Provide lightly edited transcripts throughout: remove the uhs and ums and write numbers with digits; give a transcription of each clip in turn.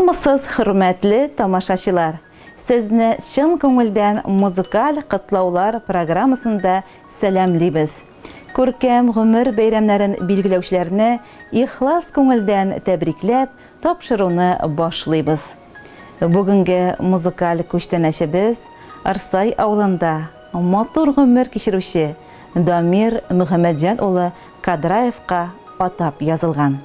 Саламатсыз, хөрмәтле тамашачылар. Сезне чын күңелдән музыкаль котлаулар программасында сәламлибез. Күркәм гомер бәйрәмнәрен билгеләүчеләрне ихлас күңелдән тәбрикләп, тапшыруны башлыйбыз. Бүгенге музыкаль күчтәнәчебез Арсай авылында матур гомер кичерүче Дамир Мөхәммәтҗан улы Кадраевка атап язылган.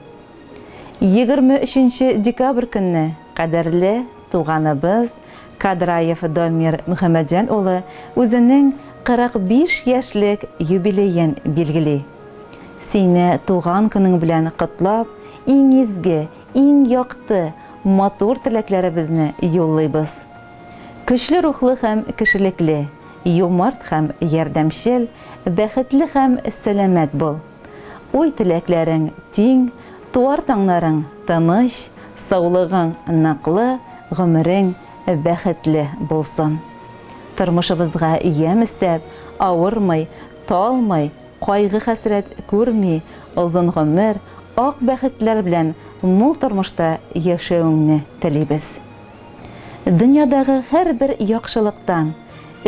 23 декабрь көнне кадерле туганыбыз Кадраев Дамир Мөхәммәтҗан улы үзенең 45 яшьлек юбилеен билгели. Сине туган көнең белән котлап, иң изге, иң якты, матур теләкләребезне юллыйбыз. Көчле рухлы һәм кешелекле, юмарт һәм ярдәмчел, бәхетле һәм сәламәт бул. Уй теләкләрең тиң, туар таңнарың тыныч, саулыгың ныклы, гомерең бәхетле булсын. Тормышыбызга ям истәп, авырмый, талмый, кайгы хәсрәт күрми, озын гомер, ак бәхетләр белән мул тормышта яшәүеңне телибез. Дөньядагы һәрбер яхшылыктан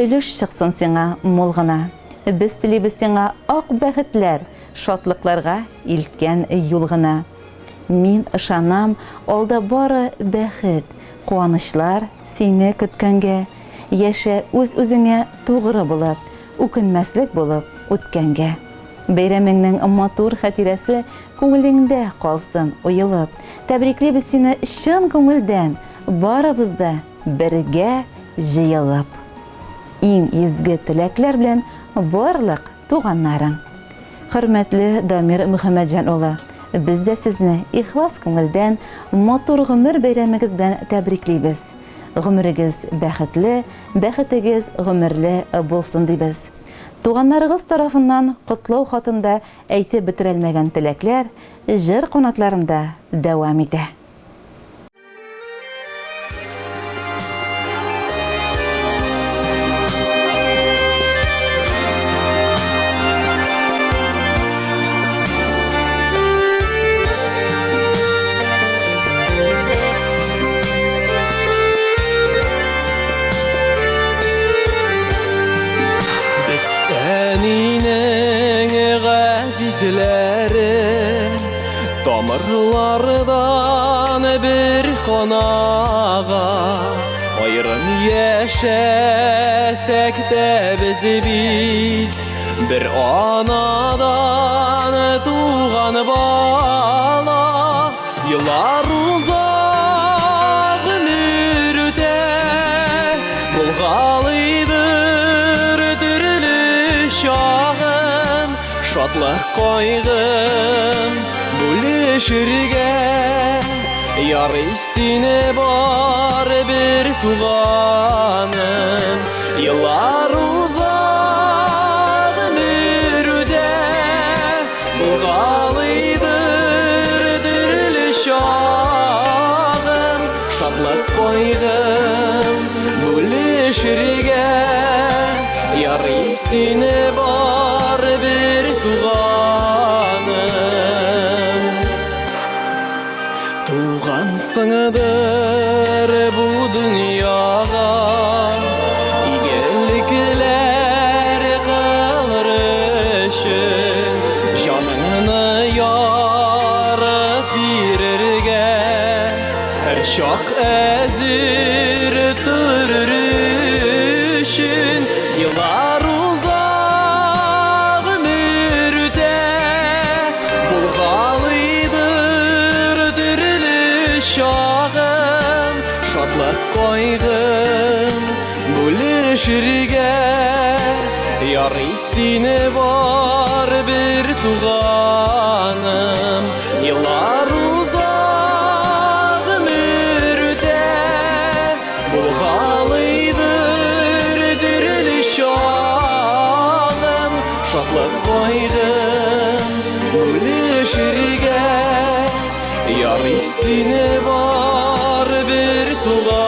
өлеш чыксын сиңа мул гына. Без телибез сиңа ак бәхетләр, шатлыкларга илткән юл гына. Мин ышанам, алда бары бәхет, куанычлар сине көткәнгә, яшә үз-үзеңә тугры булып, үкенмәслек булып үткәнгә. Бәйрәмеңнең матур хатирәсе күңелеңдә калсын уелып. Тәбриклибез сине чын күңелдән, барыбыз да бергә җыелып. Иң изге теләкләр белән барлык туганнарың. Хөрмәтле Дамир Мөхәммәтҗан улы, biz дә сезне ихлас күңелдән матур гомер бәйрәмегез белән тәбриклибез. Гомерегез бәхетле, бәхетегез гомерле булсын дибез. Туганнарыгыз тарафыннан котлау хатында әйтеп бетерелмәгән теләкләр җыр канатларында дәвам итә. Тамырлардан bir қонаға айрын яшәсәк тә без бит bir анадан туган бала. Еллар узак гомер үтә, булгалыйдыр төрле чагым, шатлык кайгым бүлешергә ярый сине бар bir туганым. Еллар узак гомер үтә, булгалыйдыр төрле чагым, шатлык кайгым бүлешергә ярый сине бар bir туганым. Туган сыңдыр бу дөньяга, игелекләр кылыр өчен, җаныңны ярып бирергә һәр чак әзер торыр өчен. Еллар узак гомер үтә, булгалыйдыр төрле чагым, шатлык кайгым бүлешергә ярый сине бар bir туганым. Еллар узак гомер үтә, булгалыйдыр төрле чагым, шатлык кайгым бүлешергә ярый сине бар bir туганым.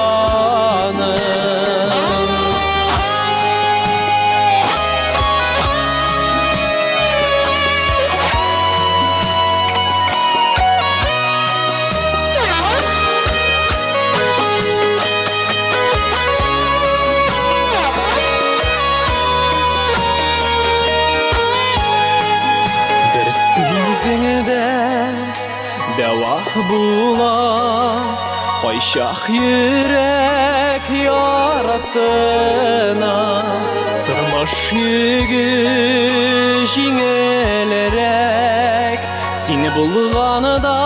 була, кайчак йөрәк ярасына. Тормыш йөге җиңелрәк, сине булганда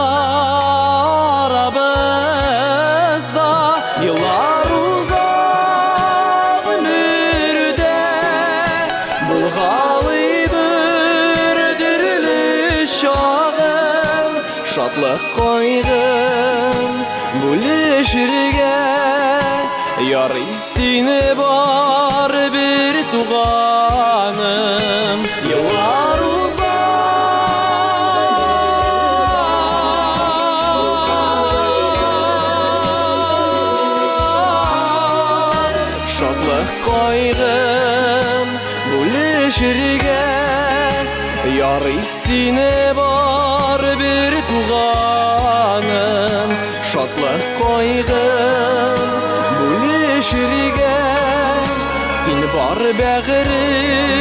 арабызда. Еллар узак ömürдә, булгалый бер төрле чагым. Шатлык кайгым бүлешергә, ярый сине бар бер туганым. Еллар шатлык кайгым бүлешергә, ярый сине бар бер туганым. Шатлык кайгым бүлешергә, син бар бәгърем